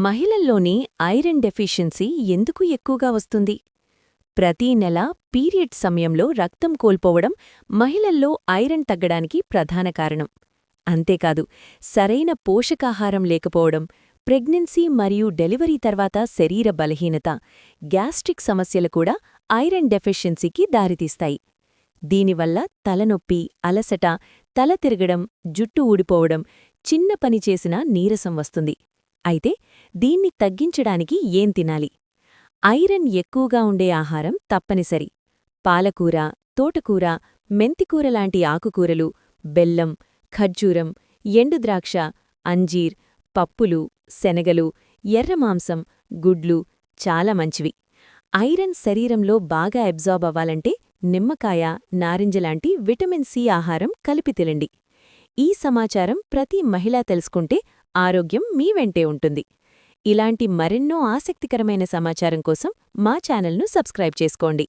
మహిళల్లోని iron deficiency ఎందుకు ఎక్కువగా వస్తుంది? ప్రతీ నెల పీరియడ్ సమయంలో రక్తం కోల్పోవడం మహిళల్లో ఐరన్ తగ్గడానికి ప్రధాన కారణం. అంతేకాదు, సరైన పోషకాహారం లేకపోవడం, ప్రెగ్నెన్సీ మరియు డెలివరీ తర్వాత శరీర బలహీనత, గ్యాస్ట్రిక్ సమస్యలు కూడా ఐరన్ డెఫిషియన్సీకి దారితీస్తాయి. దీనివల్ల తలనొప్పి, అలసట, తల తిరగడం, జుట్టు ఊడిపోవడం, చిన్న పని చేసినా నీరసం వస్తుంది. అయితే దీన్ని తగ్గించడానికి ఏం తినాలి? ఐరన్ ఎక్కువగా ఉండే ఆహారం తప్పనిసరి. పాలకూర, తోటకూర, మెంతికూర లాంటి ఆకుకూరలు, బెల్లం, ఖర్జూరం, ఎండుద్రాక్ష, అంజీర్, పప్పులు, శనగలు, ఎర్రమాంసం, గుడ్లు చాలా మంచివి. ఐరన్ శరీరంలో బాగా అబ్జార్బ్ అవ్వాలంటే నిమ్మకాయ, నారింజలాంటి విటమిన్ సి ఆహారం కలిపి తినండి. ఈ సమాచారం ప్రతి మహిళ తెలుసుకుంటే ఆరోగ్యం మీ వెంటే ఉంటుంది. ఇలాంటి మరెన్నో ఆసక్తికరమైన సమాచారం కోసం మా ఛానల్ను సబ్స్క్రైబ్ చేసుకోండి.